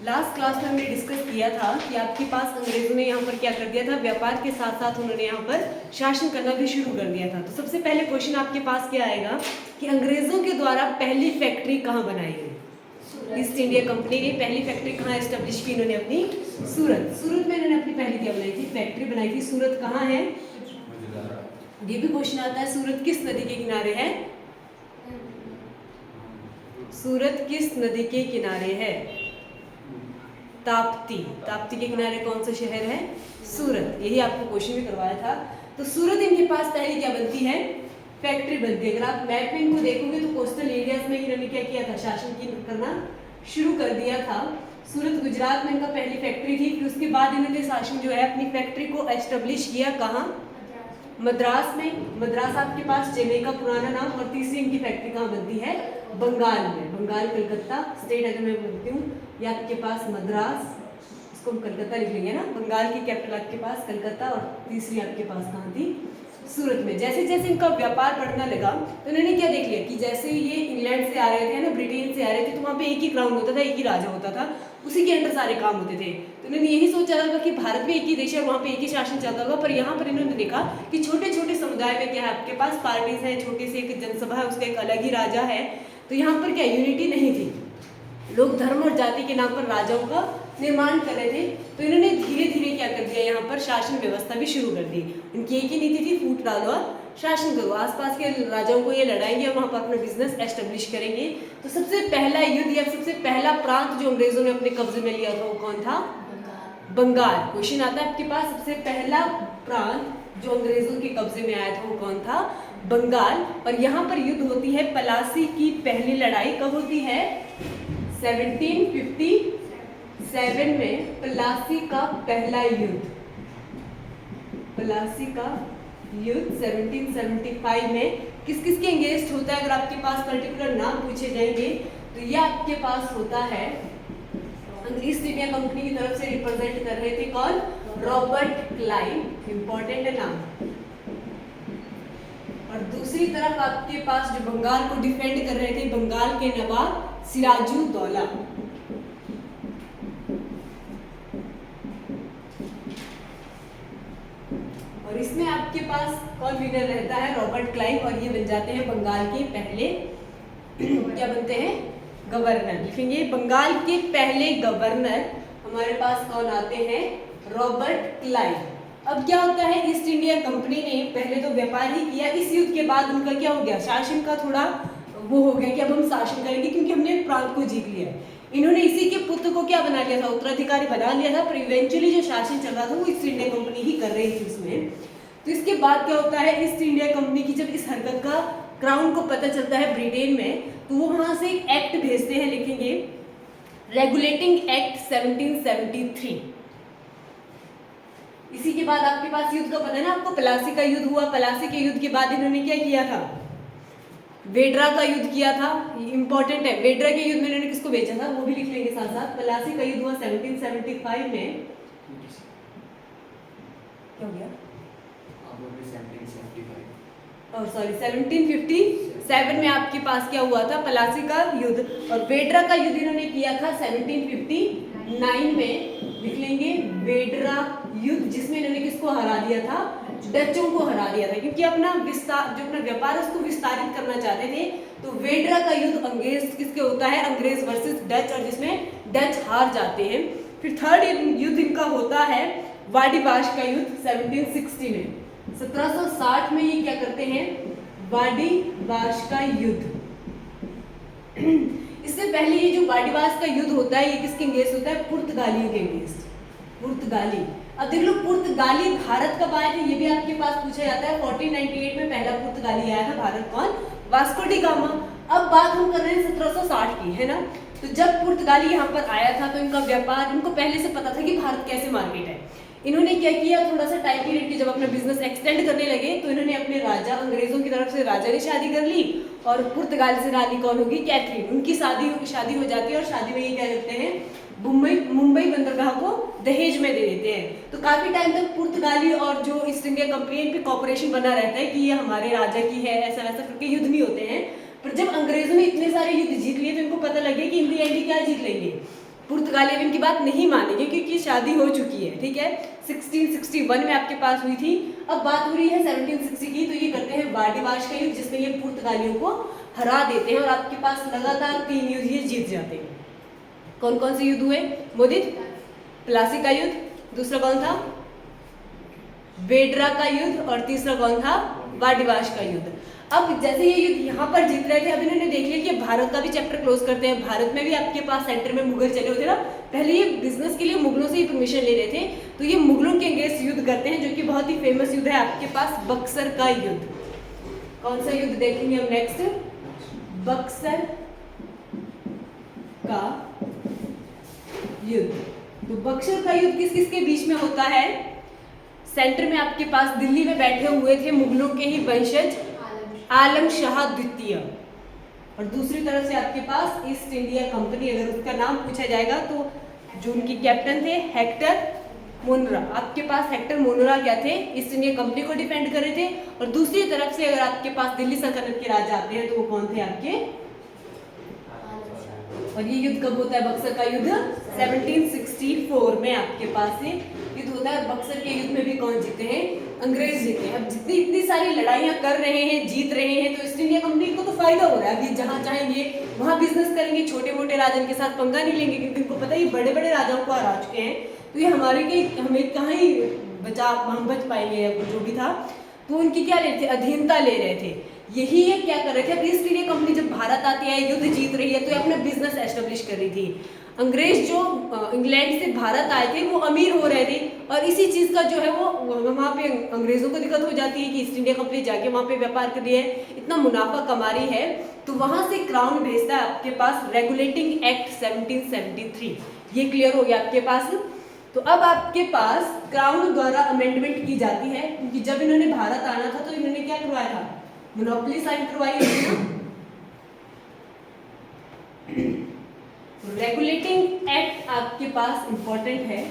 Last class में हमने discuss किया था कि आपके पास अंग्रेजों ने यहाँ पर क्या कर दिया था, व्यापार के साथ साथ उन्होंने यहाँ पर शासन करना भी शुरू कर दिया था। तो सबसे पहले क्वेश्चन आपके पास क्या आएगा कि अंग्रेजों के द्वारा पहली फैक्ट्री कहाँ बनाई गई। ईस्ट इंडिया कंपनी ने पहली फैक्ट्री कहाँ एस्टेब्लिश की, इन्होंने अपनी सूरत में इन्होंने अपनी पहली क्या बनाई थी, फैक्ट्री बनाई थी। सूरत कहाँ है, ये भी क्वेश्चन आता है। सूरत किस नदी के किनारे है, सूरत किस नदी के किनारे है, ताप्ती। ताप्ती के किनारे कौन सा शहर है, सूरत। यही आपको क्वेश्चन भी करवाया था। तो सूरत इनके पास पहले क्या बनती है, फैक्ट्री बनती है। अगर आप मैप में इनको देखोगे तो कोस्टल एरियाज में इन्होंने क्या किया था, शासन करना शुरू कर दिया था। सूरत गुजरात में इनका पहली फैक्ट्री थी। फिर उसके बाद इन्होंने शासन जो है अपनी फैक्ट्री को एस्टेब्लिश किया कहाँ, मद्रास में। मद्रास आपके पास चेन्नई का पुराना नाम। और तीसरी इनकी फैक्ट्री कहाँ बनती है, बंगाल में। बंगाल कलकत्ता स्टेट अगर मैं बोलती हूँ, या आपके पास मद्रास, इसको हम कलकत्ता लिख लेंगे ना, बंगाल की कैपिटल आपके पास कलकत्ता, और तीसरी आपके पास कहाँ थी, सूरत में। जैसे जैसे इनका व्यापार बढ़ना लगा तो इन्होंने क्या देख लिया कि जैसे ये इंग्लैंड से आ रहे थे ना, ब्रिटेन से आ रहे थे, तो वहाँ पे एक ही क्राउन होता था, एक ही राजा होता था, उसी के अंडर सारे काम होते थे। तो इन्होंने यही सोचा था कि भारत में एक ही देश है, वहाँ पे एक ही शासन चलता होगा। पर यहाँ पर इन्होंने देखा कि छोटे छोटे समुदाय में क्या है, आपके पास पार्टीज है, छोटी सी एक जनसभा है, उसका एक अलग ही राजा है। तो यहाँ पर क्या यूनिटी नहीं थी, लोग धर्म और जाति के नाम पर राजाओं का निर्माण कर रहे थे। तो इन्होंने धीरे धीरे क्या कर दिया, यहाँ पर शासन व्यवस्था भी शुरू कर दी। इनकी एक ही नीति थी, फूट डालो और शासन करो, आसपास के राजाओं को ये लड़ाएंगे और वहाँ पर अपना बिजनेस एस्टेब्लिश करेंगे। तो सबसे पहला युद्ध या सबसे पहला प्रांत जो अंग्रेजों ने अपने कब्जे में लिया था वो कौन था, बंगाल। क्वेश्चन आता है आपके पास, सबसे पहला प्रांत जो अंग्रेजों के कब्जे में आया था वो कौन था, बंगाल। और यहाँ पर युद्ध होती है प्लासी की पहली लड़ाई। कब होती है, 1757 में प्लासी का पहला युद्ध। प्लासी का युद्ध 1775 में किस किस के अगेंस्ट होता है, अगर आपके पास पर्टिकुलर नाम पूछे जाएंगे तो ये आपके पास होता है, ईस्ट इंडिया कंपनी की तरफ से रिप्रेजेंट कर रहे थे कौन, रॉबर्ट क्लाइव, इंपॉर्टेंट है नाम। और दूसरी तरफ आपके पास जो बंगाल को डिफेंड कर रहे थे, बंगाल के नवाब सिराजुद्दौला। और इसमें आपके पास कौन विनर रहता है, रॉबर्ट क्लाइव, और ये बन जाते हैं बंगाल के पहले क्या बनते हैं, गवर्नर। लिखेंगे बंगाल के पहले गवर्नर हमारे पास कौन आते हैं, रॉबर्ट क्लाइव। अब क्या होता है, ईस्ट इंडिया कंपनी ने पहले तो व्यापार ही किया, इस युद्ध के बाद उनका क्या हो गया, शासन का थोड़ा वो हो गया कि अब हम शासन करेंगे क्योंकि हमने प्रांत को जीत लिया। इन्होंने इसी के पुत्र को क्या बना लिया था, उत्तराधिकारी बना लिया था। पर इवेंचुअली जो शासन चल रहा था वो ईस्ट इंडिया कंपनी ही कर रही थी उसमें। तो इसके बाद क्या होता है, ईस्ट इंडिया कंपनी की जब इस हरकत का क्राउन को पता चलता है ब्रिटेन में, तो वो वहां से एक एक्ट भेजते हैं, लिखेंगे रेगुलेटिंग एक्ट 1773। इसी के बाद आपके पास युद्ध का पता है ना आपको, प्लासी का युद्ध हुआ। प्लासी के युद्ध के बाद इन्होंने क्या किया था, वेड्रा का युद्ध किया था, इंपॉर्टेंट है। वेड्रा के युद्ध में इन्होंने किसको भेजा था वो भी लिख लेंगे साथ साथ। प्लासी का युद्ध हुआ 1775 में, क्या हो गया, सॉरी 1757 में आपके पास क्या हुआ था, प्लासी का युद्ध। और वेड्रा का युद्ध इन्होंने किया था 1759 में, लिख लेंगे वेड्रा युद्ध, जिसमें इन्होंने किसको हरा दिया था, डचों को हरा दिया था, क्योंकि अपना विस्तार जो अपना व्यापार है उसको विस्तारित करना चाहते थे। तो वेड्रा का युद्ध अंग्रेज किसके होता है, अंग्रेज वर्सेस डच, और जिसमें डच हार जाते हैं। फिर थर्ड युद्ध इनका होता है वाडीवाश का युद्ध 1760 में। 1760 में ये क्या करते हैं, वाडीवाश का युद्ध। इससे पहले ये जो वाडीवाश का युद्ध होता है ये किसके अगेंस्ट होता है, पुर्तगालियों के अगेंस्ट, पुर्तगाली। अब देख लो पुर्तगाली भारत कब आए थे, ये भी आपके पास पूछा जाता है। 1498 में पहला पुर्तगाली आया था भारत, कौन, वास्को डी गामा। अब बात हम कर रहे हैं 1760 की, है ना। तो जब पुर्तगाली यहाँ पर आया था तो इनका व्यापार, इनको पहले से पता था कि भारत कैसे मार्केट है। इन्होंने क्या किया, थोड़ा सा टाइम पीरियड की जब अपना बिजनेस एक्सटेंड करने लगे तो इन्होंने अपने राजा, अंग्रेजों की तरफ से राजा ने शादी कर ली, और पुर्तगाल से रानी कौन होगी, कैथरीन। उनकी शादी हो जाती है, और शादी में ये क्या करते हैं, मुंबई बंदरगाह को दहेज में दे देते हैं। तो काफी टाइम तक पुर्तगाली और जो ईस्ट इंडिया कंपनी पे कॉपरेशन बना रहता है कि ये हमारे राजा की है, ऐसा वैसा करके युद्ध नहीं होते हैं। पर जब अंग्रेजों ने इतने सारे युद्ध जीत लिए तो इनको पता लगे कि इन दी एंड क्या जीत लेंगे, पुर्तगाली अब इनकी बात नहीं मानेंगे क्योंकि शादी हो चुकी है, ठीक है। 1661 में आपके पास हुई थी। अब बात हो रही है 1760 की, तो ये करते हैं वाडिवाश का युद्ध, जिसमें ये पुर्तगालियों को हरा देते हैं और आपके पास लगातार 3 युद्ध ये जीत जाते हैं। कौन कौन से युद्ध हुए? मोदित प्लासी का युद्ध, दूसरा कौन था? वेड्रा का युद्ध, और तीसरा कौन था? वाडिवाश का युद्ध। अब जैसे ये युद्ध यहाँ पर जीत रहे थे, अब इन्होंने देख लिया कि भारत का भी चैप्टर क्लोज करते हैं। भारत में भी आपके पास सेंटर में मुगल चले होते ना, पहले ये बिजनेस के लिए मुगलों से ही परमिशन ले रहे थे, तो ये मुगलों के अगेंस्ट युद्ध करते हैं, जो कि बहुत ही फेमस युद्ध है आपके पास, बक्सर का युद्ध। कौन सा युद्ध देखेंगे हम नेक्स्ट? बक्सर का युद्ध। तो बक्सर का युद्ध किस किस के बीच में होता है? सेंटर में आपके पास दिल्ली में बैठे हुए थे मुगलों के ही वंशज आलम शाह द्वितीय, और दूसरी तरफ से आपके पास ईस्ट इंडिया कंपनी, अगर उसका नाम पूछा जाएगा तो जो उनके कैप्टन थे हेक्टर मोनरा। आपके पास हेक्टर मोनरा क्या थे? ईस्ट इंडिया कंपनी को डिफेंड कर रहे थे। और दूसरी तरफ से अगर आपके पास दिल्ली सल्तनत के राजा आते हैं तो वो कौन थे आपके? और ये युद्ध कब होता है? बक्सर का युद्ध 1764 में आपके पास से युद्ध होता है। बक्सर के युद्ध में भी कौन जीते हैं? अंग्रेज जीते हैं। अब जितनी इतनी सारी लड़ाइयां कर रहे हैं, जीत रहे हैं, तो ईस्ट इंडिया कंपनी को तो फायदा हो रहा है। अभी जहां चाहेंगे वहां बिजनेस करेंगे, छोटे मोटे राजा के साथ पंगा नहीं लेंगे, क्योंकि उनको पता है बड़े बड़े राजाओं को हरा चुके हैं, तो ये हमारे के हमें कहाँ ही हम बच पाएंगे, जो भी था। तो उनकी क्या ले रहे थे? अधीनता ले रहे थे। यही ये क्या कर रहे थे? अब ईस्ट इंडिया कंपनी जब भारत आती है, युद्ध जीत रही है, तो ये अपना बिजनेस एस्टेब्लिश कर रही थी। अंग्रेज जो इंग्लैंड से भारत आए थे वो अमीर हो रहे थे, और इसी चीज का जो है वो वहाँ पे अंग्रेजों को दिक्कत हो जाती है कि ईस्ट इंडिया कंपनी जाके वहाँ पे व्यापार कर रही है, इतना मुनाफा कमा रही है, तो वहां से क्राउन भेजता है आपके पास रेगुलेटिंग एक्ट 1773। ये क्लियर हो गया आपके पास। तो अब आपके पास क्राउन द्वारा अमेंडमेंट की जाती है, क्योंकि जब इन्होंने भारत आना था तो इन्होंने क्या करवाया था? मोनोपोली साइन करवाई है ना। रेगुलेटिंग एक्ट आपके पास इंपॉर्टेंट है।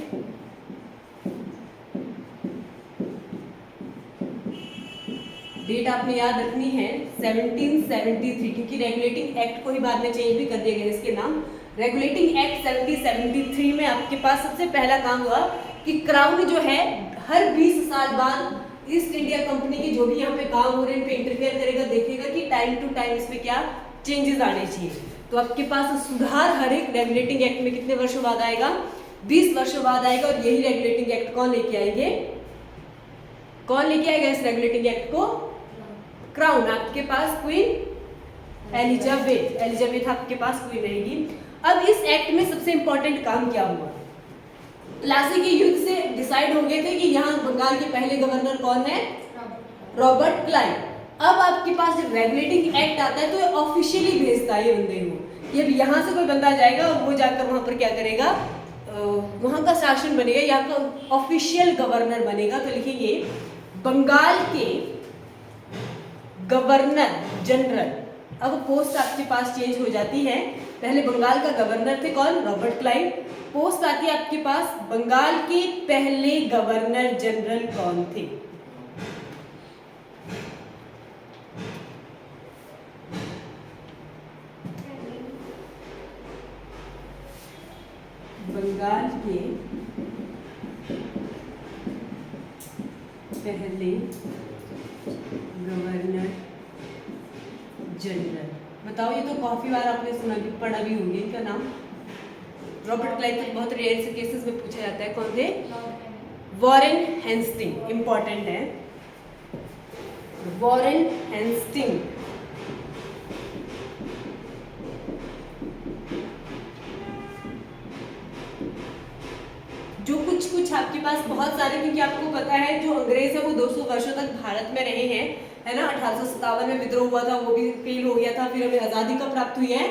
डेट आपने याद रखनी है 1773, क्योंकि रेगुलेटिंग एक्ट को ही बाद में चेंज भी कर दिया गया इसके नाम। रेगुलेटिंग एक्ट 1773 में आपके पास सबसे पहला काम हुआ कि क्राउन जो है हर 20 साल बाद ईस्ट इंडिया कंपनी के जो भी यहाँ पे काम हो रहे हैं इन पे इंटरफेयर करेगा, देखेगा कि टाइम टू टाइम इसमें क्या चेंजेस आने चाहिए। तो आपके पास सुधार हर एक रेगुलेटिंग एक्ट में कितने वर्षों बाद आएगा? 20 वर्षों बाद आएगा। और यही रेगुलेटिंग एक्ट कौन लेके आएंगे? कौन लेके आएगा इस रेगुलेटिंग एक्ट को? क्राउन। आपके पास क्वीन एलिजाबेथ आपके पास क्वीन रहेगी। अब इस एक्ट में सबसे इंपॉर्टेंट काम क्या हुआ? प्लासी के युद्ध से डिसाइड हो गए थे कि यहाँ बंगाल के पहले गवर्नर कौन है? Robert Clive. अब आपके पास जब रेगुलेटिंग एक्ट आता है तो ये ऑफिशियली भेजता है ये बंदे को, ये यहाँ से कोई बंदा जाएगा वो जाकर वहां पर क्या करेगा? वहां का शासन बनेगा, यहाँ का ऑफिशियल गवर्नर बनेगा। तो लिखेंगे बंगाल के गवर्नर जनरल। अब पोस्ट आपके पास चेंज हो जाती है। पहले बंगाल का गवर्नर थे कौन? Robert Clive. पोस्ट आती है आपके पास बंगाल के पहले गवर्नर जनरल कौन थे? बंगाल के पहले गवर्नर जनरल। बताओ, ये तो काफी बार आपने सुना भी, पढ़ा भी होंगे। इनका नाम रॉबर्ट क्लाइव। तो बहुत रेयर से केसेस में पूछा जाता है। कौन थे? Warren Hasting. इंपॉर्टेंट है वॉरेन हेस्टिंग। जो कुछ आपके पास बहुत सारे, क्योंकि आपको पता है जो अंग्रेज है वो 200 वर्षों तक भारत में रहे हैं, है ना। 1857 में विद्रोह हुआ था, वो भी फेल हो गया था। फिर हमें आज़ादी कब प्राप्त हुई है?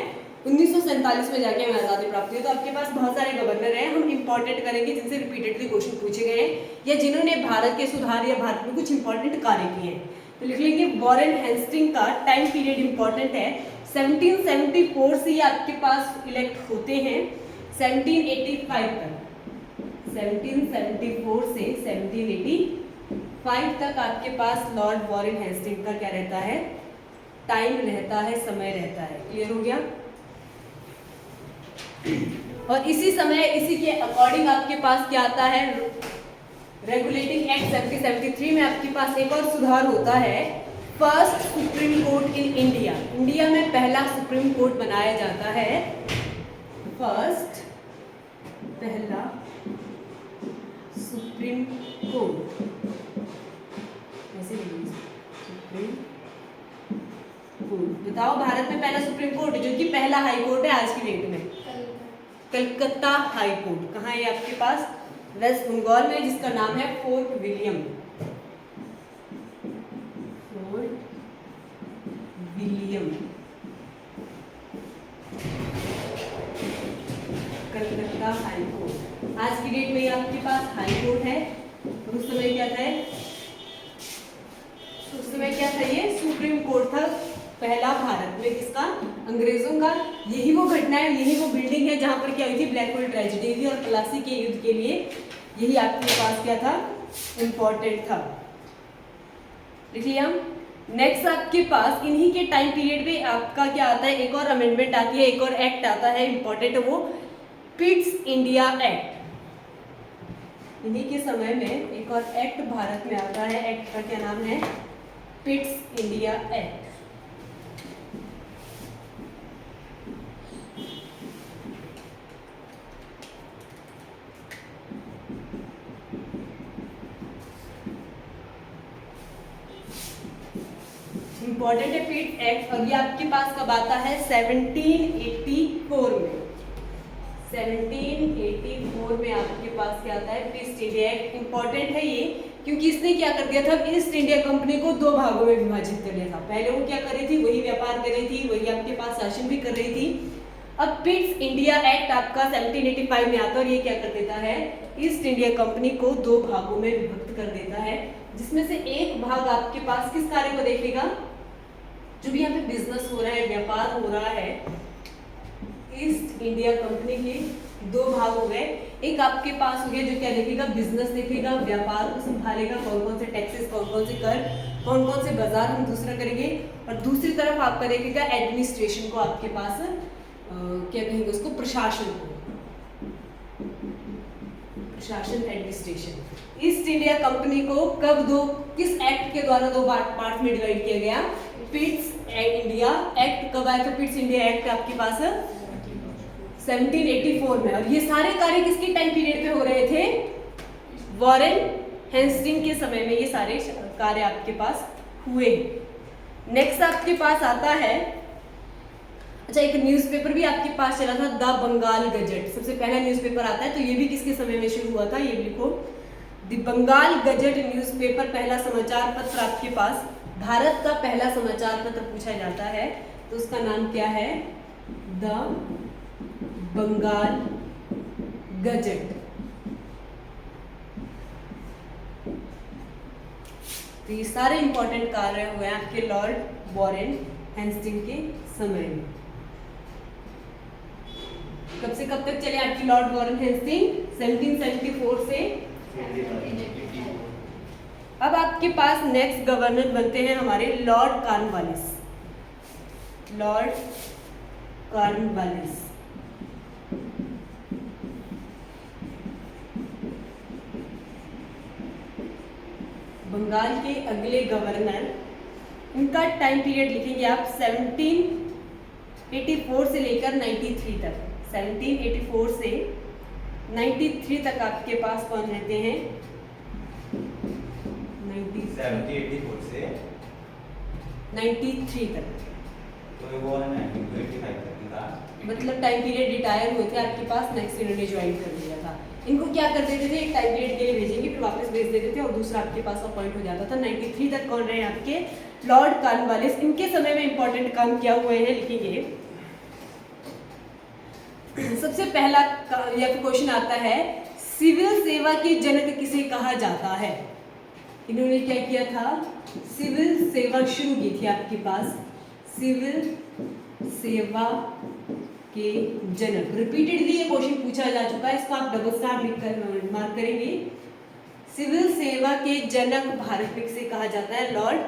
1947 में जाके हमें आज़ादी प्राप्त हुई। तो आपके पास बहुत सारे गवर्नर हैं। हम इंपॉर्टेंट करेंगे जिनसे रिपीटेडली क्वेश्चन पूछे गए हैं या जिन्होंने भारत के सुधार या भारत में कुछ इंपॉर्टेंट कार्य किए हैं। तो लिख लेंगे वॉरेन हेस्टिंग का टाइम पीरियड इंपॉर्टेंट है। 1774 से ये आपके पास इलेक्ट होते हैं 1785 तक। 1774 से 1785 तक आपके पास लॉर्ड वॉरेन हेस्टिंग का क्या रहता है? टाइम रहता है, समय रहता है। क्लियर हो गया? और इसी समय इसी के अकॉर्डिंग आपके पास क्या आता है, रेगुलेटिंग एक्ट 1773 में आपके पास एक और सुधार होता है, first supreme court in India. India में पहला सुप्रीम कोर्ट बनाया जाता है, फर्स्ट पहला सुप्रीम कोर्ट, ऐसे सुप्रीम कोर्ट। बताओ भारत में पहला सुप्रीम कोर्ट जो कि पहला हाई कोर्ट है आज की डेट में, कलकत्ता हाई कोर्ट। कहाँ है आपके पास, वेस्ट बंगाल में, जिसका नाम है fort William, fort William Calcutta high court. आज की डेट में ये आपके पास हाई कोर्ट है। उस समय क्या था, उस समय क्या था, ये सुप्रीम कोर्ट था पहला भारत में, किसका, अंग्रेजों का। यही वो घटना है, यही वो बिल्डिंग है जहां पर क्या हुई थी, ब्लैक होल ट्रेजेडी हुई और प्लासी के युद्ध के लिए यही आपके पास क्या था, इम्पोर्टेंट था। लिख लिया। नेक्स्ट आपके पास इन्हीं के टाइम पीरियड में आपका क्या आता है, एक और अमेंडमेंट आती है, एक और एक्ट आता है, इंपॉर्टेंट है वो, पिट्स इंडिया एक्ट। इन्हीं के समय में एक और एक्ट भारत में आता है, एक्ट का क्या नाम है, पिट्स इंडिया एक्ट। इंपॉर्टेंट है पिट्स एक्ट, और ये आपके पास कब आता है, 1784 में। 1784 में आपके पास क्या आता है, ईस्ट इंडिया एक्ट। इंपॉर्टेंट है ये क्योंकि इसने क्या कर दिया था, ईस्ट इंडिया कंपनी को दो भागों में विभाजित कर लिया था। पहले वो क्या कर रही थी, वही व्यापार कर रही थी, वही आपके पास शासन भी कर रही थी। अब पिट्स इंडिया एक्ट आपका 1785 में आता है और ये क्या कर देता है, ईस्ट इंडिया कंपनी को दो भागों में विभक्त कर देता है, जिसमें से एक भाग आपके पास किस कार्य को देखेगा, जो भी यहाँ पे बिजनेस हो रहा है, व्यापार हो रहा है। ईस्ट इंडिया कंपनी के दो भाग हो गए, एक आपके पास हो गया जो क्या देखेगा, बिजनेस देखेगा, व्यापार को संभालेगा, कौन कौन से टैक्सेस, कौन कौन से कर, कौन कौन से बाजार हम दूसरा करेंगे, और दूसरी तरफ आपका देखेगा एडमिनिस्ट्रेशन को, आपके पास क्या कहेंगे उसको, प्रशासन को, प्रशासन, एडमिनिस्ट्रेशन। ईस्ट इंडिया कंपनी को कब दो, किस एक्ट के द्वारा दो पार्ट में डिवाइड किया गया, पिट्स इंडिया एक्ट। कब आया था पिट्स इंडिया एक्ट आपके पास, 1784 में। और ये सारे कार्य किसके टाइम पीरियड पे हो रहे थे, वॉरेन हेस्टिंग के समय में ये सारे कार्य आपके पास हुए। नेक्स्ट आपके पास आता है, अच्छा एक न्यूज़पेपर भी आपके पास चला था, द बंगाल गजट, सबसे पहला न्यूज़पेपर आता है, तो ये भी किसके समय में शुरू हुआ था, ये भी लिखो, द बंगाल गजट न्यूज़पेपर, पहला समाचार पत्र आपके पास, भारत का पहला समाचार पत्र पूछा जाता है तो उसका नाम क्या है, द बंगाल गजट। तो ये सारे इंपॉर्टेंट कार्य हुए आपके लॉर्ड वॉरेन हेस्टिंग के समय में। कब से कब तक चले आपकी लॉर्ड वॉरेन हेस्टिंग, 1774 से। अब आपके पास नेक्स्ट गवर्नर बनते हैं हमारे lord Cornwallis, lord Cornwallis. Bengal के अगले गवर्नर, उनका टाइम पीरियड लिखेंगे आप 1784 से लेकर 93 तक। 1784 से 93 तक आपके पास कौन रहते हैं, 1784 से 93 तक, तो वो है 1985 तक का, मतलब टाइम पीरियड रिटायर हुए थे आपके पास, नेक्स्ट इन्होंने ज्वाइन कर लिया था। इनको क्या कर देते थे, एक टाइम पीरियड के लिए भेजेंगे, फिर वापस भेज देते थे और दूसरा आपके पास अपॉइंट हो जाता था। 93 तक कौन रहे आपके, लॉर्ड कॉर्नवालिस। इनके समय में इंपॉर्टेंट काम क्या हुए हैं लिखेंगे। सबसे पहला या फिर क्वेश्चन आता है, सिविल सेवा के जनक किसे कहा जाता है। इन्होंने क्या किया था, सिविल सेवा शुरू की थी आपके पास, सिविल सेवा के जनक। रिपीटेडली ये क्वेश्चन पूछा जा चुका है, इसको आप डबल स्टार लिखकर मार्क करेंगे। सिविल सेवा के जनक भारत में किसे कहा जाता है, लॉर्ड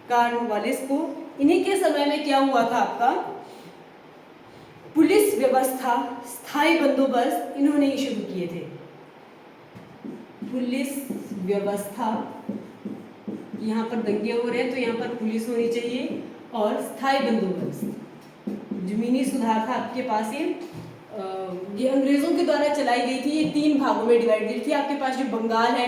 कॉर्नवालिस को। इन्हीं के समय में क्या हुआ था आपका, पुलिस व्यवस्था, स्थायी बंदोबस्त इन्होंने ही शुरू किए थे। पुलिस व्यवस्था, यहाँ पर दंगे हो रहे हैं तो यहाँ पर पुलिस होनी चाहिए, और स्थायी बंदोबस्त, जमीनी सुधार था आपके पास ये अंग्रेजों के द्वारा चलाई गई थी। ये 3 भागों में डिवाइड की थी। आपके पास जो बंगाल है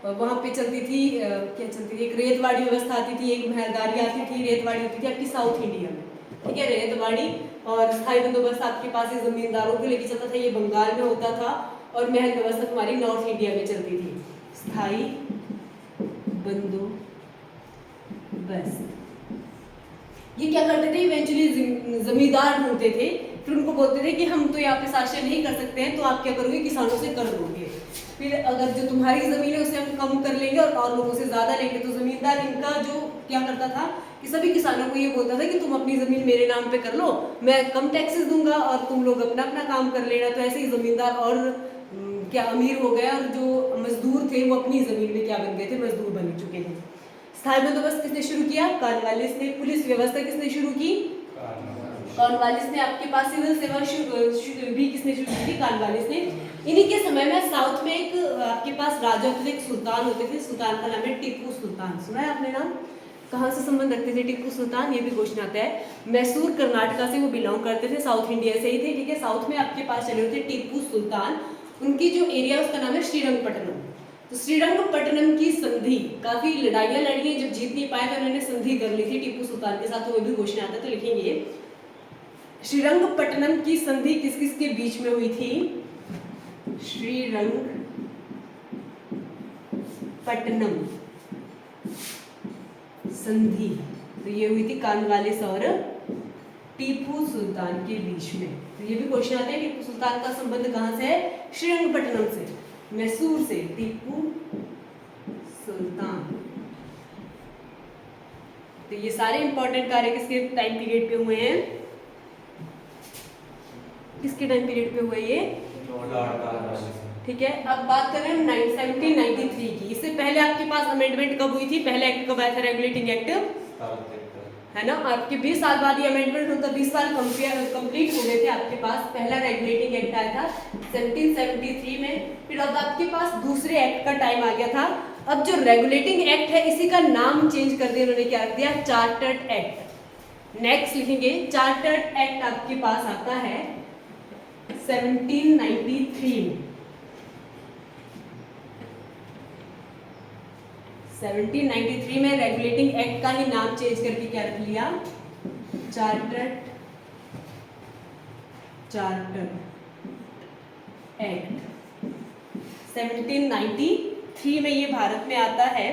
वहाँ पे चलती थी क्या चलती थी, एक रेतवाड़ी व्यवस्था आती थी, एक महलगारी आती थी, रेतवाड़ी होती थी आपकी साउथ इंडिया में, ठीक है, रेतवाड़ी। और स्थायी बंदोबस्त आपके पास ये जमींदारों को लेके चलता था, ये बंगाल में होता था। और महल व्यवस्था तुम्हारी नॉर्थ इंडिया में चलती थी। स्थायी बंदोबस्त, ये क्या करते थे, इवेंचुअली जमींदार ढूंढते थे, फिर उनको बोलते थे कि हम तो यहाँ पे शासन नहीं कर सकते हैं, तो आप क्या करोगे, किसानों से कर दोगे। फिर अगर जो तुम्हारी जमीन है उसे हम कम कर लेंगे और लोगों से ज्यादा लेंगे। तो जमींदार इनका जो क्या करता था कि सभी किसानों को ये बोलता था कि तुम अपनी जमीन मेरे नाम पे कर लो, मैं कम टैक्सेस दूंगा और तुम लोग अपना अपना काम कर लेना। तो ऐसे ही जमींदार और क्या अमीर हो गए, और जो मजदूर थे वो अपनी जमीन में क्या बन गए थे, मजदूर बन चुके थे। स्थायी बंदोबस्त किसने शुरू किया, कॉर्नवालिस ने। पुलिस व्यवस्था किसने शुरू की, कॉर्नवालिस ने। आपके पास सिविल सेवा भी किसने शुरू की थी, कॉर्नवालिस ने। इन्हीं के समय में साउथ में एक आपके पास राजा होते थे, एक सुल्तान होते थे, सुल्तान का नाम है टीपू सुल्तान। सुना है आपने नाम, कहाँ से संबंध रखते थे टीपू सुल्तान, ये भी क्वेश्चन आता है। मैसूर कर्नाटका से वो बिलोंग करते थे, साउथ इंडिया से ही थे, ठीक है। साउथ में आपके पास चले हुए थे टीपू सुल्तान। उनकी जो एरिया उसका नाम है श्रीरंगपट्टनम। तो श्रीरंगपट्टनम की संधि, काफी लड़ाइयां लड़ी, जब जीत नहीं पाए तो उन्होंने संधि कर ली थी टीपू सुल्तान के साथ, तो वो भी क्वेश्चन आता है तो लिखेंगे। श्रीरंगपट्टनम की संधि किस किस के बीच में हुई थी, श्रीरंगपट्टनम संधि, तो ये हुई थी कॉर्नवालिस और टीपू सुल्तान के बीच में। तो ये भी क्वेश्चन आते हैं, टीपू सुल्तान का संबंध कहां से है, श्रीरंगपट्टनम से, मैसूर से, टीपू सुल्तान। तो ये सारे इंपॉर्टेंट कार्य किसके टाइम पीरियड पे हुए हैं, किसके टाइम पीरियड पे हुए ये, ठीक है। अब बात कर रहे हैं 1793 की। इससे पहले आपके पास अमेंडमेंट कब हुई थी, पहले एक्ट कब आया था, रेगुलेटिंग एक्ट, है ना। आपके 20 साल बाद ये अमेंडमेंट होता, 20 साल कंप्लीट हो गए थे आपके पास। पहला रेगुलेटिंग एक्ट आया था 1773 में। फिर अब आपके पास दूसरे एक्ट का टाइम आ गया था। अब जो रेगुलेटिंग एक्ट है इसी का नाम चेंज कर दिया उन्होंने, क्या रख दिया, चार्टर्ड एक्ट। नेक्स्ट लिखेंगे, चार्टर्ड एक्ट आपके पास आता है 1793 में। 1793 में रेगुलेटिंग एक्ट का ही नाम चेंज करके क्या रख लिया, चार्टर्ड एक्ट। 1793 में ये भारत में आता है।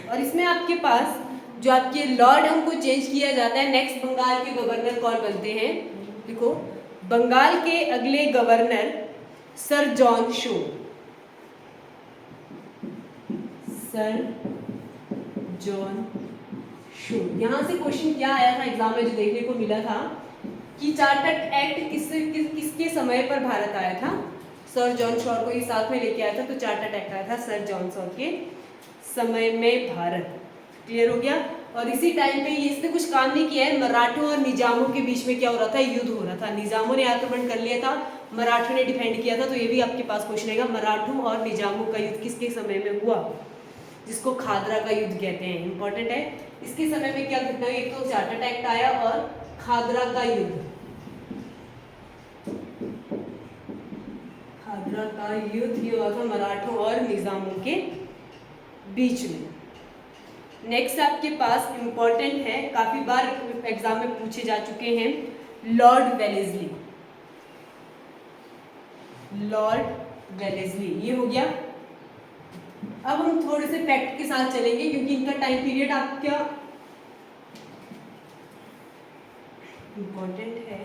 और इसमें आपके पास जो आपके लॉर्ड है उनको चेंज किया जाता है। नेक्स्ट बंगाल के गवर्नर कौन बनते हैं, देखो, बंगाल के अगले governor sir John show, sir John show. यहां से क्वेश्चन क्या आया था एग्जाम में, जो देखने को मिला था कि चार्टर्ड एक्ट किसके समय पर भारत आया था, सर जॉन शॉ को ही साथ में लेके आया था। तो चार्टर्ड एक्ट आया था सर जॉन शॉ के समय में भारत, क्लियर हो गया। और इसी टाइम पे ये इसने कुछ काम नहीं किया है, मराठों और निजामों के बीच में क्या हो रहा था, युद्ध हो रहा था। निजामों ने आक्रमण कर लिया था, मराठों ने डिफेंड किया था। तो ये भी आपके पास क्वेश्चन आएगा, मराठों और निजामों का युद्ध किसके समय में हुआ, जिसको खादरा का युद्ध कहते हैं, इंपॉर्टेंट है। इसके समय में क्या घटना हुई, एक तो चार्टर्ड एक्ट आया और खादरा का युद्ध, खादरा का युद्ध ये हुआ था मराठों और निजामों के बीच में। नेक्स्ट आपके पास इंपॉर्टेंट है, काफी बार एग्जाम में पूछे जा चुके हैं, लॉर्ड वेलेस्ली। लॉर्ड वेलेस्ली ये हो गया। अब हम थोड़े से फैक्ट के साथ चलेंगे क्योंकि इनका टाइम पीरियड आपका इंपॉर्टेंट है।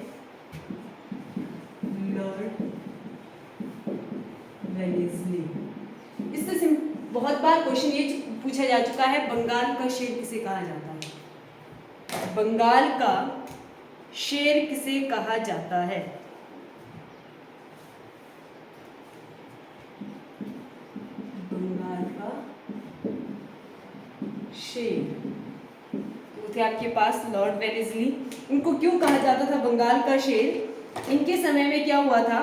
लॉर्ड वेलेस्ली, इससे बहुत बार क्वेश्चन ये पूछा जा चुका है, बंगाल का शेर किसे कहा जाता है, बंगाल का शेर किसे कहा जाता है। बंगाल का शेर, तो थे आपके पास लॉर्ड वेलेस्ली। इनको क्यों कहा जाता था बंगाल का शेर? इनके समय में क्या हुआ था?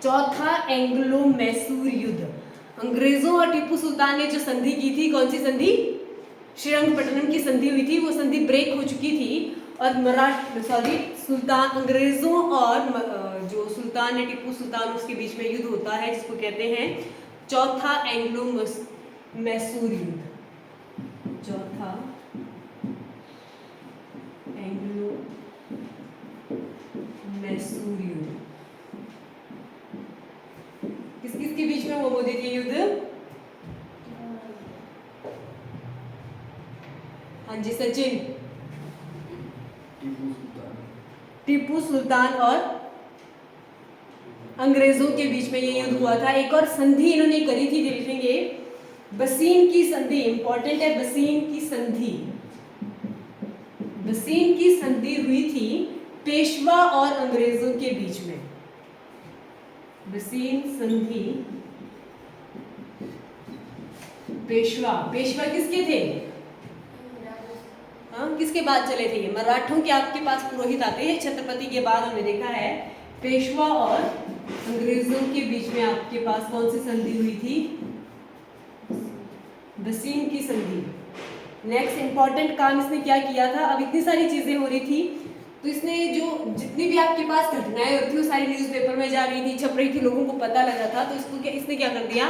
चौथा एंग्लो मैसूर युद्ध। अंग्रेजों और टीपू सुल्तान ने जो संधि की थी, कौन सी संधि? श्रीरंगपट्टनम की संधि हुई थी। वो संधि ब्रेक हो चुकी थी और सुल्तान, अंग्रेजों और जो सुल्तान है टीपू सुल्तान, उसके बीच में युद्ध होता है जिसको कहते हैं चौथा एंग्लो मैसूर युद्ध। चौथा एंग्लो मैसूर युद्ध किस किस के बीच में वो होती थी युद्ध? हाँ जी सचिन। टीपू सुल्तान और अंग्रेजों के बीच में ये युद्ध हुआ था। एक और संधि इन्होंने करी थी, देखेंगे बसीन की संधि, इंपॉर्टेंट है। बसीन की संधि, बसीन की संधि हुई थी पेशवा और अंग्रेजों के बीच में। बसीन संधि पेशवा, पेशवा किसके थे? हाँ, किसके बाद चले थे? ये मराठों के आपके पास पुरोहित आते हैं छत्रपति के बाद। हमने देखा है पेशवा और अंग्रेजों के बीच में आपके पास कौन सी संधि हुई थी? बसीन की संधि। नेक्स्ट इंपॉर्टेंट काम इसने क्या किया था? अब इतनी सारी चीजें हो रही थी तो इसने जो जितनी भी आपके पास घटनाएं होती थी वो सारी न्यूज़पेपर में जा रही थी, छप रही थी, लोगों को पता लगा था। तो इसने क्या कर दिया?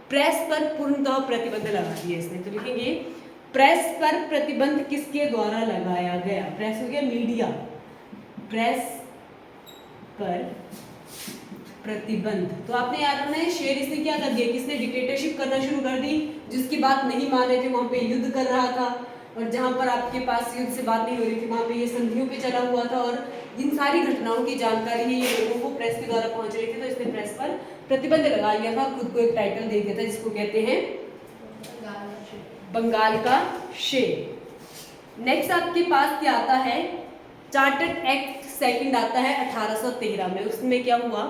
प्रेस पर पूर्णतः प्रतिबंध लगा दिया इसने। तो लिखेंगे प्रेस पर प्रतिबंध किसके द्वारा लगाया गया? प्रेस हो गया मीडिया, प्रेस पर प्रतिबंध। तो आपने याद रखना है शेर इसने क्या कर दिया? किसने डिक्टेटरशिप करना शुरू कर दी? जिसकी बात नहीं मान रहे थे वहां पे युद्ध कर रहा था, और जहां पर आपके पास युद्ध से बात नहीं हो रही थी वहां पे ये संधियों पे चला हुआ था, और इन सारी घटनाओं की जानकारी है ये लोगों को प्रेस के द्वारा पहुंच रही थी। तो इसने प्रेस पर प्रतिबंध लगा लिया था, खुद को एक टाइटल दे दिया था जिसको कहते हैं बंगाल का शेर। नेक्स्ट आपके पास क्या आता है? चार्टर्ड एक्ट सेकंड आता है 1813 में। उसमें क्या हुआ?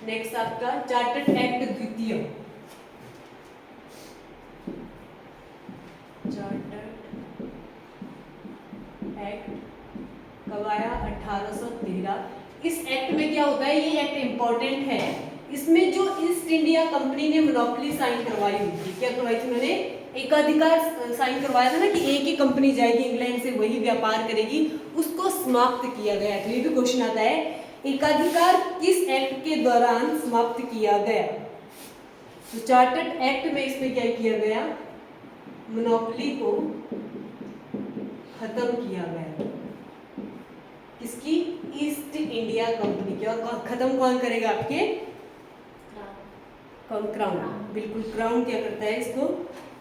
नेक्स्ट आपका चार्टर्ड एक्ट द्वितीय। चार्टर्ड एक्ट कब आया? 1813। इस एक्ट में क्या होता है? ये एक्ट इंपॉर्टेंट है। इसमें जो ईस्ट इंडिया कंपनी ने मोनोपोली साइन करवाई हुई थी, क्या करवाई थी उन्होंने? एकाधिकार साइन करवाया था ना कि एक ही कंपनी जाएगी इंग्लैंड से, वही व्यापार करेगी, उसको समाप्त किया गया। तो ये भी क्वेश्चन आता है, एकाधिकार किस एक्ट के दौरान समाप्त किया गया? तो चार्टर्ड एक्ट में इसमें क्या किया गया? मोनोपोली को खत्म किया गया। किसकी? ईस्ट इंडिया कंपनी की। और खत्म कौन करेगा? आपके क्राउन। बिल्कुल, क्राउन क्या करता है? इसको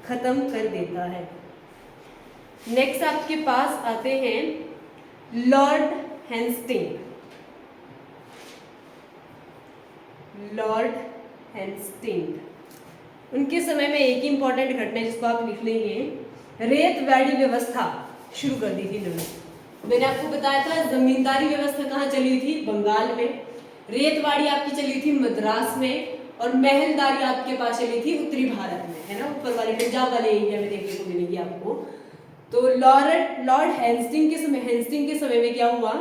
खत्म कर देता है। नेक्स्ट आपके पास आते हैं लॉर्ड हेस्टिंग। लॉर्ड हेस्टिंग, उनके समय में एक ही इंपॉर्टेंट घटना जिसको आप लिख लेंगे, रेतवाड़ी व्यवस्था शुरू कर दी थी इन्होंने। मैंने आपको बताया था जमींदारी व्यवस्था कहाँ चली हुई थी? बंगाल में। रेतवाड़ी आपकी चली थी मद्रास में, और महलदारी आपके पास चली थी उत्तरी भारत में, है ना, ऊपर वाले पंजाब वाले एरिया में देखने को मिलेगी आपको। तो लॉर्ड हेस्टिंग के समय में क्या हुआ?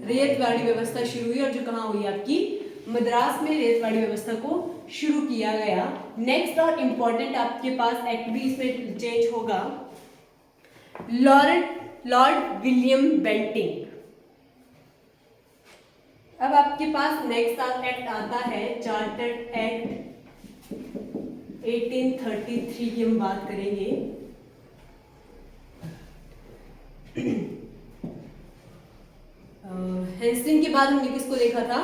रेतवाड़ी व्यवस्था शुरू हुई, और जो कहाँ हुई? आपकी मद्रास में रेतवाड़ी व्यवस्था को शुरू किया गया। नेक्स्ट और इंपॉर्टेंट आपके पास एक्ट भी इसमें चेंज होगा, लॉर्ड विलियम बेंटिंग। अब आपके पास नेक्स्ट एक्ट आता है चार्टर्ड एक्ट 1833 की हम बात करेंगे। हेस्टिंग के बाद हमने किसको देखा था?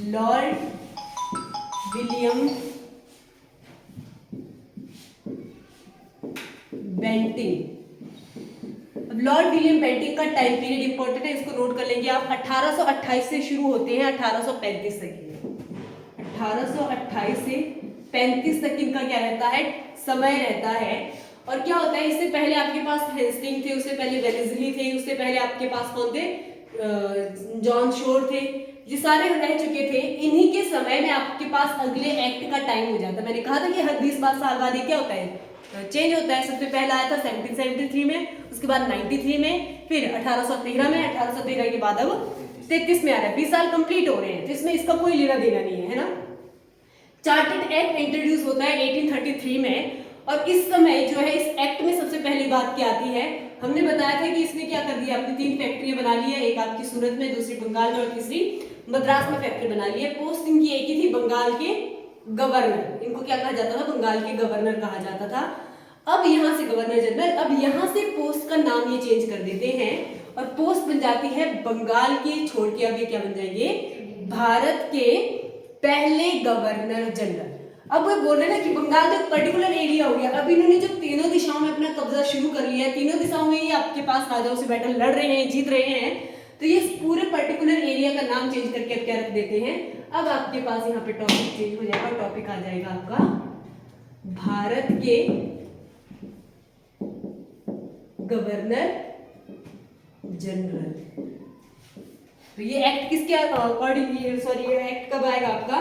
Lord William Bentinck. अब लॉर्ड विलियम बेंटिंग का टाइम पीरियड इंपॉर्टेंट है, इसको नोट कर लेंगे आप। 1828 से शुरू होते हैं 1835 तक। 1828 से 35 तक इनका क्या रहता है? समय रहता है। और क्या होता है, इससे पहले आपके पास हेस्टिंग थे, उससे पहले वेलेस्ली थे, उससे पहले आपके पास कौन थे? जॉन शोर थे। ये सारे रह चुके थे। इन्हीं के समय में आपके पास अगले एक्ट का टाइम हो जाता है। मैंने कहा था कि हर 20 साल बाद ये क्या होता है, चेंज होता है। सबसे पहला आया था 1773 में, उसके बाद 93 में, फिर 1813 में, 1813 के बाद अब 33 में आ रहा है। 20 साल कंप्लीट हो रहे हैं, तो इसमें इसका कोई लेना देना नहीं है ना। चार्टर्ड एक्ट इंट्रोड्यूस होता है 1833 में, और इस समय जो है इस एक्ट में सबसे पहली बात क्या आती है, हमने बताया था कि इसने क्या कर दिया, अपनी 3 फैक्ट्रियां बना ली है, एक आपकी सूरत में, दूसरी बंगाल में और तीसरी मद्रास में फैक्ट्री बना ली है। पोस्ट इनकी एक ही थी, बंगाल के गवर्नर। इनको क्या कहा जाता था, बंगाल के गवर्नर कहा जाता था। अब यहाँ से गवर्नर जनरल, अब यहाँ से पोस्ट का नाम ये चेंज कर देते हैं और पोस्ट बन जाती है बंगाल के छोड़ के, अब ये क्या बन जाएंगे, भारत के पहले गवर्नर जनरल। अब वो बोल रहे हैं ना कि बंगाल तो एक पर्टिकुलर एरिया हो गया। अब इन्होंने जब तीनों दिशाओं में अपना कब्जा शुरू कर लिया है, तीनों दिशाओं में ये आपके पास राजाओं से बैटल लड़ रहे हैं, जीत रहे हैं, तो ये पूरे पर्टिकुलर एरिया का नाम चेंज करके अब क्या रख देते हैं, अब आपके पास यहाँ पे टॉपिक चेंज हो जाएगा। टॉपिक आ जाएगा आपका भारत के गवर्नर जनरल। तो ये एक्ट किसके अकॉर्डिंग, सॉरी ये एक्ट कब आएगा आपका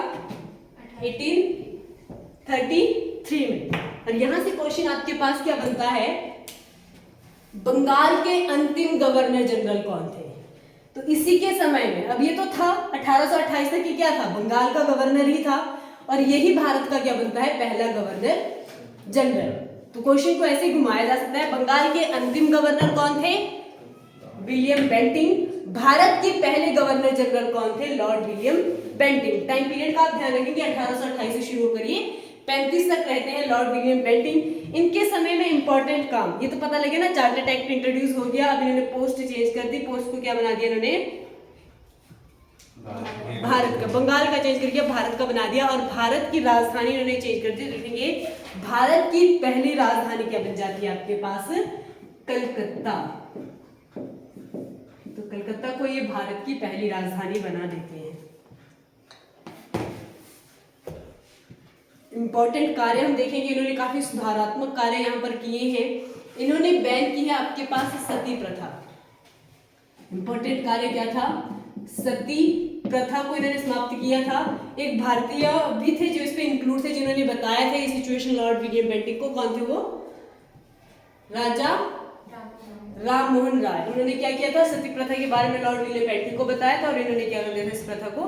1833 में। और यहां से क्वेश्चन आपके पास क्या बनता है, बंगाल के अंतिम गवर्नर जनरल कौन थे। तो इसी के समय में, अब ये तो था 1828 तक, ये क्या था, बंगाल का गवर्नर ही था, और यही भारत का क्या बनता है, पहला गवर्नर जनरल। तो क्वेश्चन को ऐसे घुमाया जा सकता है, बंगाल के अंतिम गवर्नर कौन थे, विलियम बेंटिंग। भारत के पहले गवर्नर जनरल कौन थे, lord William Bentinck. Time period का आप ध्यान रखेंगे, 1828 से शुरू करिए, 35 तक रहते हैं लॉर्ड विलियम बेंटिंग। इनके समय में इंपॉर्टेंट काम, ये तो पता लगे ना, चार्टर्ड एक्ट इंट्रोड्यूस हो गया, अब इन्होंने पोस्ट चेंज कर दी। पोस्ट को क्या बना दिया इन्होंने, भारत का, बंगाल का चेंज करके भारत का बना दिया, और भारत की राजधानी इन्होंने चेंज कर दी। देखेंगे भारत की पहली राजधानी क्या बन जाती है आपके पास, कलकत्ता। तो कलकत्ता को ये भारत की पहली राजधानी बना देते हैं। इंपॉर्टेंट कार्य हम देखेंगे, इन्होंने काफी सुधारात्मक कार्य यहाँ पर किए हैं। इन्होंने बैन की है आपके पास सती प्रथा। इंपॉर्टेंट कार्य क्या था, सती प्रथा को इन्होंने समाप्त किया था। एक भारतीय भी थे जो इस पे इंक्लूड थे, जिन्होंने बताया था ये सिचुएशन लॉर्ड विलियम बेंटिंग को। कौन थे वो, राजा राम मोहन राय। उन्होंने क्या किया था, सती प्रथा के बारे में लॉर्ड विलियम बेंटिंग को बताया था, और इन्होंने क्या कर दिया था, इस प्रथा को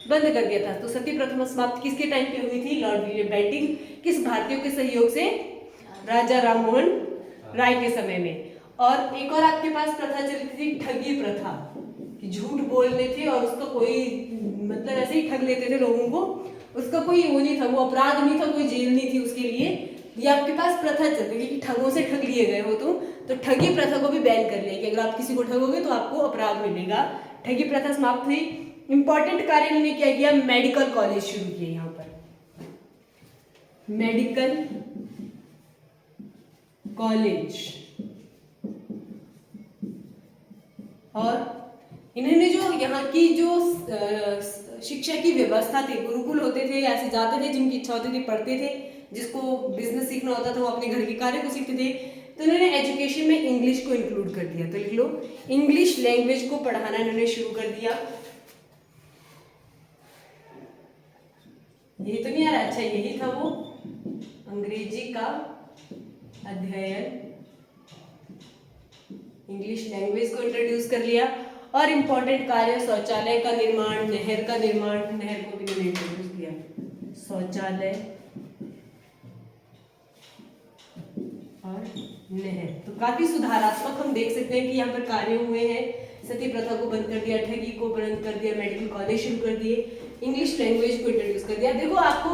बंद कर दिया था। तो सती प्रथा समाप्त किसके टाइम पे हुई थी, लॉर्ड विलियम बेंटिंग। किस भारतीयों के सहयोग से, राजा राम मोहन राय के समय में। और एक और आपके पास प्रथा चलती थी, ठगी प्रथा, कि झूठ बोलने थे और उसका कोई मतलब ऐसे ही ठग लेते थे लोगों को, उसका कोई वो नहीं था, वो अपराध नहीं था, कोई जेल नहीं थी उसके लिए। ये आपके पास प्रथा चलती थी कि ठगों से ठग लिए गए हो तुम, तो ठगी प्रथा को भी बैन कर लिया कि अगर आप किसी को ठगोगे तो आपको अपराध मिलेगा। ठगी प्रथा समाप्त हुई। इंपॉर्टेंट कार्य इन्होंने क्या किया, मेडिकल कॉलेज शुरू किए यहाँ पर, मेडिकल कॉलेज। और इन्होंने जो यहाँ की जो शिक्षा की व्यवस्था थी, गुरुकुल होते थे, ऐसे जाते थे जिनकी इच्छा होती थी पढ़ते थे, जिसको बिजनेस सीखना होता था वो अपने घर के कार्य को सीखते थे। तो इन्होंने एजुकेशन में इंग्लिश को इंक्लूड कर दिया। तो लिख लो, इंग्लिश लैंग्वेज को पढ़ाना इन्होंने शुरू कर दिया। यही तो नहीं आ रहा, अच्छा यही था वो, अंग्रेजी का अध्ययन, इंग्लिश लैंग्वेज को इंट्रोड्यूस कर लिया। और इंपॉर्टेंट कार्य, शौचालय का निर्माण, नहर का निर्माण, नहर को भी इन्होंने इंट्रोड्यूस किया, शौचालय और नहर। तो काफी सुधारात्मक हम देख सकते हैं कि यहाँ पर कार्य हुए हैं। सती प्रथा को बंद कर दिया, ठगी को बंद कर दिया, मेडिकल कॉलेज शुरू कर दिए, इंग्लिश लैंग्वेज को इंट्रोड्यूस कर दिया। देखो आपको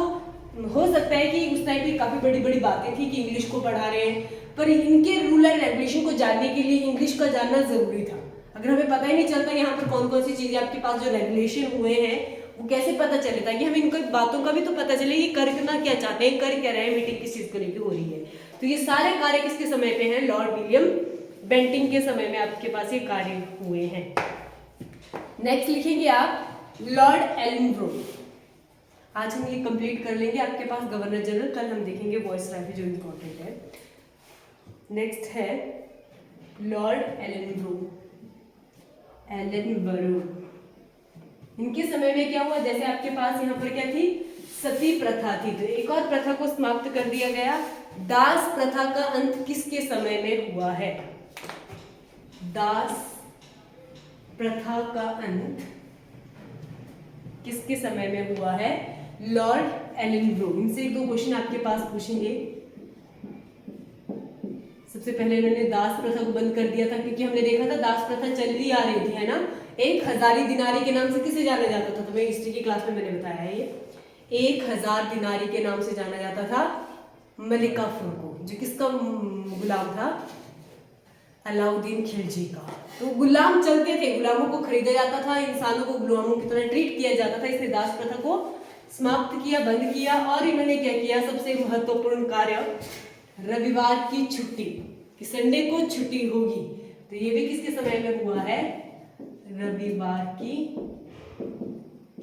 हो सकता है कि उस टाइम पे काफी बड़ी बड़ी बातें थी कि इंग्लिश को पढ़ा रहे हैं, पर इनके रूल एंड रेगुलेशन को जानने के लिए इंग्लिश का जानना जरूरी था। अगर हमें पता ही नहीं चलता यहाँ पर कौन कौन सी चीजें आपके पास जो रेगुलेशन हुए हैं वो कैसे पता चलेगा, कि हमें इनको बातों का भी तो पता चले कि करना क्या चाहते हैं, कर क्या रहे हैं, मीटिंग किस चीज को लेकर हो रही है। तो ये सारे कार्य किसके समय पे हैं, लॉर्ड विलियम बेंटिंग के समय में आपके पास ये कार्य हुए हैं। नेक्स्ट लिखेंगे आप लॉर्ड एलनब्रो। आज हम ये कंप्लीट कर लेंगे। आपके पास गवर्नर जनरल, कल हम देखेंगे वॉइसरॉय जो इम्पोर्टेंट है। नेक्स्ट है लॉर्ड एलनब्रो, एलनबरो। इनके समय में क्या हुआ, जैसे आपके पास यहाँ पर क्या थी, सती प्रथा थी, तो एक और प्रथा को समाप्त कर दिया गया। दास प्रथा का अंत किसके समय में हुआ है? दास प्रथा का अंत किसके समय में हुआ है? लॉर्ड एलनब्रो। इनसे एक दो क्वेश्चन आपके पास पूछेंगे। सबसे पहले इन्होंने दास प्रथा को बंद कर दिया था, क्योंकि हमने देखा था दास प्रथा चलती आ रही थी, है ना। 1000 दिनारी के नाम से किसे जाना जाता था? तुम्हें हिस्ट्री की क्लास में मैंने बताया है ये। 1000 दिनारी के नाम से जाना जाता था मलिक काफूर को, जो किसका गुलाम था? अलाउद्दीन खिलजी का। तो गुलाम चलते थे, गुलामों को खरीदा जाता था, इंसानों को गुलामों की तरह ट्रीट किया जाता था, इसलिए दास प्रथा को समाप्त किया, बंद किया। और इन्होंने क्या किया, सबसे महत्वपूर्ण कार्य, रविवार की छुट्टी, कि संडे को छुट्टी होगी, तो ये भी किसके समय में हुआ है? रविवार की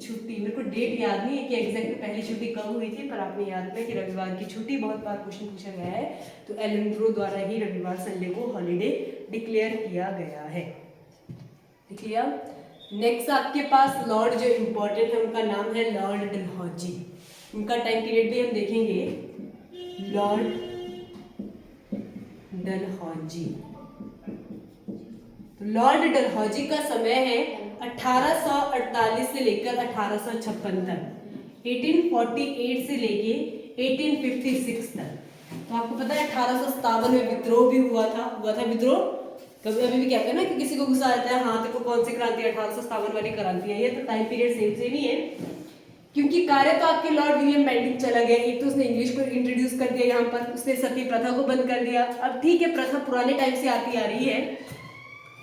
छुट्टी। मेरे को डेट याद नहीं है कि एग्जैक्ट पहली छुट्टी कब हुई थी, पर आपने याद रखना कि रविवार की छुट्टी, बहुत बार क्वेश्चन पूछा गया है, तो एलनब्रो द्वारा ही रविवार संडे को हॉलीडे डिक्लेयर किया गया है। क्लियर? नेक्स्ट आपके पास लॉर्ड जो इंपॉर्टेंट है, उनका नाम है लॉर्ड डलहौजी। उनका टाइम पीरियड भी हम देखेंगे। लॉर्ड डलहौजी, तो लॉर्ड डलहौजी का समय है 1848 से लेकर 1856 तक, 1848 से लेके 1856 तक। तो आपको पता है 1857 में विद्रोह भी हुआ था विद्रोह। कभी अभी भी कहते हैं ना कि किसी को गुस्सा आता है, हाँ तो कौन सी क्रांति, 1857 वाली क्रांति है ये, तो टाइम पीरियड सेम ही है, क्योंकि कार्य तो आपके लॉर्ड विलियम बेंटिंक चला गया। एक तो उसने इंग्लिश को इंट्रोड्यूस कर दिया यहाँ पर, उसने सती प्रथा को बंद कर दिया। अब ठीक है, प्रथा पुराने टाइम से आती आ रही है,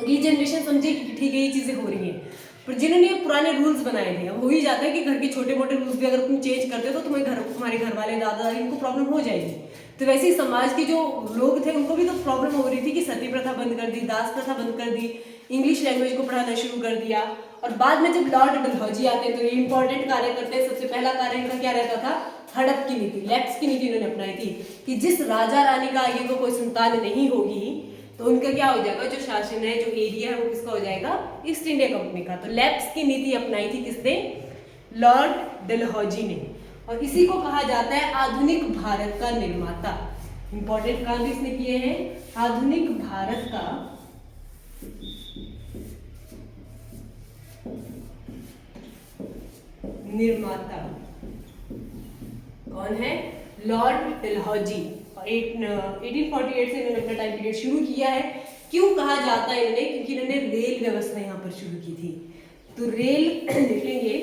रीजनरेशन समझे कि ठीक है ये चीजें हो रही हैं, पर जिन्होंने पुराने रूल्स बनाए थे, हो ही जाता है कि घर के छोटे मोटे रूल्स भी अगर तुम चेंज करते हो तो तुम्हारे घर वाले दादा दादी इनको प्रॉब्लम हो जाएगी। तो वैसे ही समाज के जो लोग थे उनको भी तो प्रॉब्लम हो रही थी कि सती प्रथा बंद कर दी, दास प्रथा बंद कर दी, इंग्लिश लैंग्वेज को पढ़ाना शुरू कर दिया। और बाद में जब लॉर्ड डलहौजी आते हैं तो ये इंपॉर्टेंट कार्य करते हैं। सबसे पहला कार्य इनका क्या रहता था? हड़प की नीति, लैप्स की नीति इन्होंने अपनाई थी, कि जिस राजा रानी का आगे को कोई संतान नहीं होगी तो उनका क्या हो जाएगा, जो शासन है, जो एरिया है, वो किसका हो जाएगा? ईस्ट इंडिया कंपनी का। तो लैप्स की नीति अपनाई थी किसने? लॉर्ड डलहौजी ने। और इसी को कहा जाता है आधुनिक भारत का निर्माता। इंपॉर्टेंट काम भी इसने किए हैं, आधुनिक भारत का निर्माता कौन है? लॉर्ड डलहौजी। 1848 से इन्होंने अपना टाइम पीरियड शुरू किया है। क्यों कहा जाता है इन्होंने? क्योंकि इन्होंने रेल व्यवस्था यहाँ पर शुरू की थी। तो रेल देखेंगे,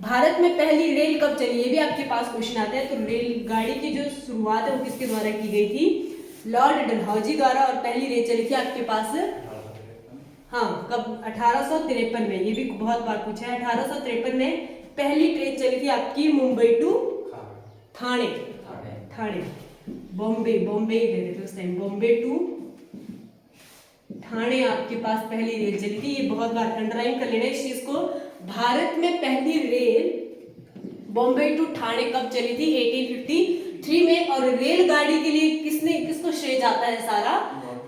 भारत में पहली रेल कब चली, ये भी आपके पास क्वेश्चन आता है। तो रेलगाड़ी की जो शुरुआत है वो किसके द्वारा की गई थी? लॉर्ड डलहौजी द्वारा। और पहली रेल चली थी आपके पास, हाँ कब? 1853 में। ये भी बहुत बार पूछा है। 1853 में पहली ट्रेन चली थी आपकी मुंबई टू ठाणे, बॉम्बे ही कहते थे उस टाइम, बॉम्बे टू ठाणे आपके पास पहली रेल चली थी। ये बहुत बार अंडरलाइन कर लेना इस चीज को। भारत में पहली रेल बॉम्बे टू ठाणे कब चली थी? 1853 में। और रेलगाड़ी के लिए किसको श्रेय जाता है सारा?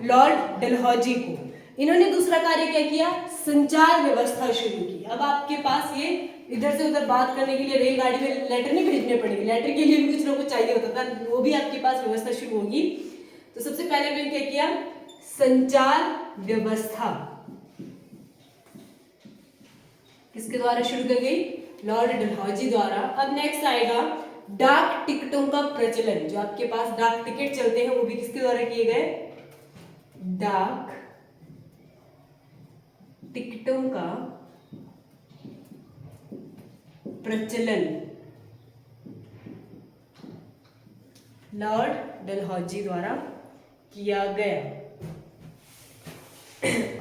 लॉर्ड डलहौजी को। इन्होंने दूसरा कार्य क्या किया? संचार व्यवस्था शुरू की। अब आपके पास ये इधर से उधर बात करने के लिए रेलगाड़ी में लेटर नहीं भेजने पड़ेंगे, लेटर के लिए भी कुछ ना कुछ चाहिए होता था, वो भी आपके पास व्यवस्था शुरू होगी। तो सबसे पहले इन्होंने क्या किया? संचार व्यवस्था किसके द्वारा शुरू की गई? लॉर्ड डलहौजी द्वारा। अब नेक्स्ट आएगा डाक टिकटों का प्रचलन। जो आपके पास डाक टिकट चलते हैं वो भी किसके द्वारा किए गए? डाक टिकटों का प्रचलन लॉर्ड डलहौजी द्वारा किया गया।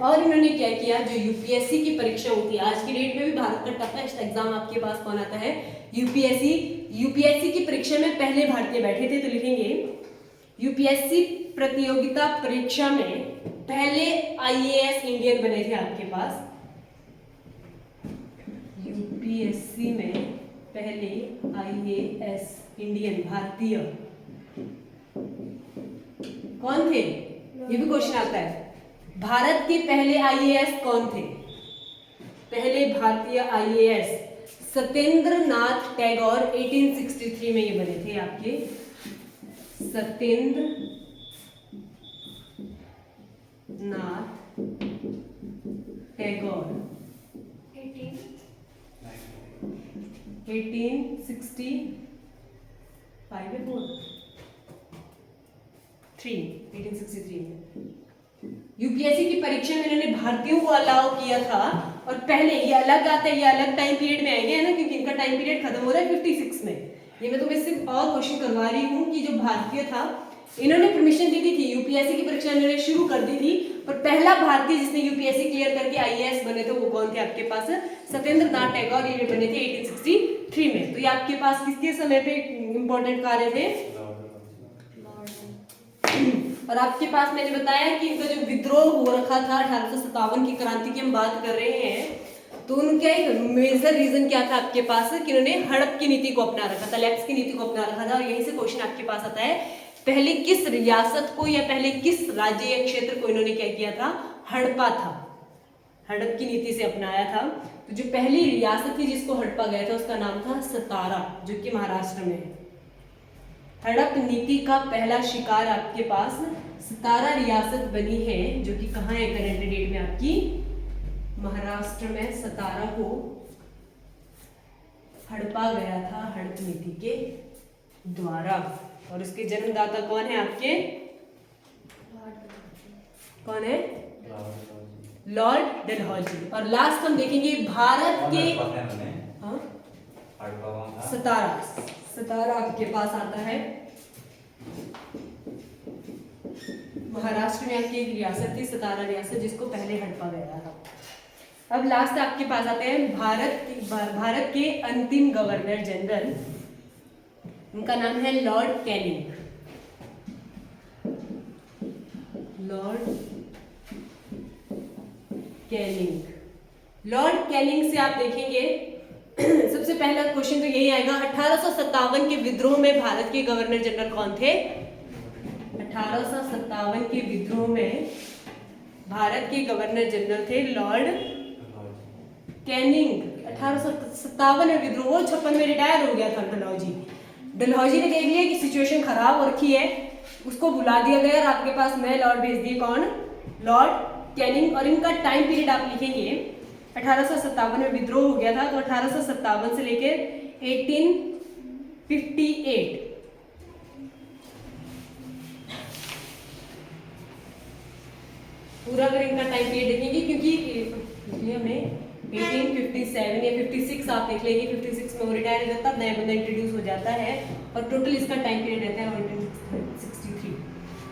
और इन्होंने क्या किया? जो यूपीएससी की परीक्षा होती है, आज की डेट में भी भारत का टफेस्ट एग्जाम आपके पास कौन आता है? यूपीएससी की परीक्षा में पहले भारतीय बैठे थे। तो लिखेंगे यूपीएससी प्रतियोगिता परीक्षा में पहले आईएएस इंडियन बने थे आपके पास। यूपीएससी में पहले आईएएस इंडियन भारतीय कौन थे? ये भी क्वेश्चन आता है। भारत के पहले आईएएस कौन थे? पहले भारतीय आईएएस सत्येंद्र नाथ टैगोर 1863 में ये बने थे आपके सत्येंद्र नाथ टैगोर 1863 में यूपीएससी की परीक्षा में इन्होंने भारतीयों को अलाउ किया था। और पहले ये अलग आता है, ये अलग टाइम पीरियड में आएंगे, है ना, क्योंकि इनका टाइम पीरियड खत्म हो रहा है 56 में। ये मैं तुम्हें सिर्फ और क्वेश्चन करवा रही हूँ कि जो भारतीय था इन्होंने परमिशन दे दी थी, यूपीएससी की परीक्षा इन्होंने शुरू कर दी थी, पर पहला भारतीय जिसने यूपीएससी क्लियर करके आईएएस बने थे वो कौन थे आपके पास? सत्येंद्र नाथ टैगोर। ये बने थे 1863 में। तो ये आपके पास किसके समय पे इंपॉर्टेंट कार्य थे? और आपके पास मैंने बताया कि इनका जो विद्रोह हो रखा था 1857 की क्रांति की हम बात कर रहे हैं, तो उनका एक मेजर रीजन क्या था आपके पास कि उन्होंने हड़प की नीति को अपना रखा था, लैप्स की नीति को अपना रखा था। और यहीं से क्वेश्चन आपके पास आता है, पहले किस रियासत को या पहले किस राज्य या क्षेत्र को इन्होंने क्या किया था? हड़पा था, हड़प की नीति से अपनाया था। तो जो पहली रियासत थी जिसको हड़पा गया था उसका नाम था सतारा, जो कि महाराष्ट्र में है। हड़प नीति का पहला शिकार आपके पास सतारा रियासत बनी है, जो कि कहाँ है करंट डेट में? आपकी महाराष्ट्र में सतारा को हड़पा गया था हड़प नीति के द्वारा। और उसके जन्मदाता कौन है आपके? कौन है? लॉर्ड डलहौजी। और लास्ट हम देखेंगे भारत के सतारा, सतारा आपके पास आता है महाराष्ट्र में आपकी एक रियासत थी सतारा रियासत, जिसको पहले हड़पा गया था। अब लास्ट आपके पास आते हैं भारत के अंतिम गवर्नर जनरल, उनका नाम है Lord Canning. Lord Canning, Lord Canning से आप देखेंगे सबसे पहला क्वेश्चन तो यही आएगा, 1857 के विद्रोह में भारत के गवर्नर जनरल कौन थे? 1857 के विद्रोह में भारत के गवर्नर जनरल थे लॉर्ड कैनिंग। 1857 में विद्रोह, वो 56 में रिटायर हो गया था डलहौजी। डलहौजी ने देख लिया कि सिचुएशन खराब हो रखी है, उसको बुला दिया गया और आपके पास नए लॉर्ड भेज दिए। कौन? Lord Canning. और इनका टाइम पीरियड आप लिखेंगे, 1857 में विद्रोह हो गया था, तो 1857 से लेकर 1858 पूरा अगर इनका टाइम पीरियड देखेंगे, क्योंकि हमें 1857 या 56 आप देख लेंगे, 56 में वो रिटायर हो जाता है, नया बंदा इंट्रोड्यूस हो जाता है और टोटल इसका टाइम पीरियड रहता है 1963।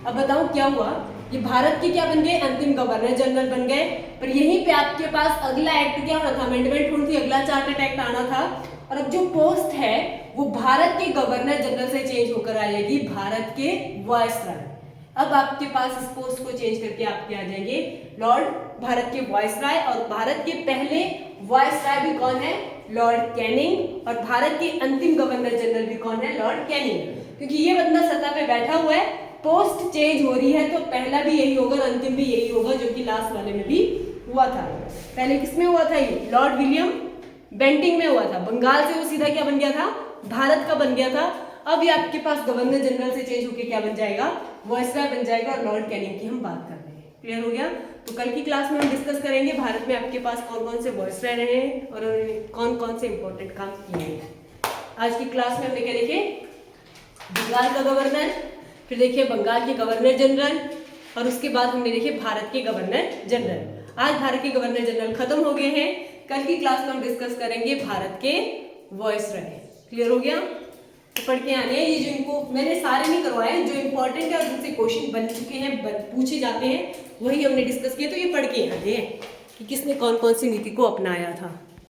अब बताऊं क्या हुआ, ये भारत के क्या बन गए? अंतिम गवर्नर जनरल बन गए। पर यहीं पे आपके पास अगला एक्ट क्या होना था? अमेंडमेंट होनी थी, अगला चार्टर्ड एक्ट आना था। और अब जो पोस्ट है वो भारत के गवर्नर जनरल से चेंज होकर आ जाएगी भारत के वायसराय। अब आपके पास इस पोस्ट को चेंज करके आपके आ जाएंगे लॉर्ड भारत के वायसराय। और भारत के पहले वायसराय भी कौन है? Lord Canning. और भारत के अंतिम गवर्नर जनरल भी कौन है? Lord Canning. क्योंकि ये बंदा सत्ता पे बैठा हुआ है, पोस्ट चेंज हो रही है, तो पहला भी यही होगा और अंतिम भी यही होगा, जो कि लास्ट वाले में भी हुआ था। पहले किसमें हुआ था? ये लॉर्ड विलियम बेंटिंग में हुआ था। बंगाल से वो सीधा क्या बन गया था? भारत का बन गया था। अब ये आपके पास गवर्नर जनरल से चेंज होकर क्या बन जाएगा? वायसराय बन जाएगा। और लॉर्ड कैनिंग की हम बात कर रहे हैं। क्लियर हो गया? तो कल की क्लास में हम डिस्कस करेंगे भारत में आपके पास कौन कौन से वायसराय रहे हैं और उन्होंने कौन कौन से इंपॉर्टेंट काम किए हैं। आज की क्लास में हमने क्या देखे? बंगाल का गवर्नर, फिर देखिए बंगाल के गवर्नर जनरल, और उसके बाद हमने देखे भारत के गवर्नर जनरल। आज भारत के गवर्नर जनरल खत्म हो गए हैं। कल की क्लास में हम डिस्कस करेंगे भारत के वायसराय। क्लियर हो गया? तो पढ़ के आने ये जो इनको मैंने सारे नहीं करवाए, जो इंपॉर्टेंट है और जिनसे क्वेश्चन बन चुके हैं, पूछे जाते हैं, वही हमने डिस्कस किया। तो ये पढ़ के आने हैं कि किसने कौन कौन सी नीति को अपनाया था।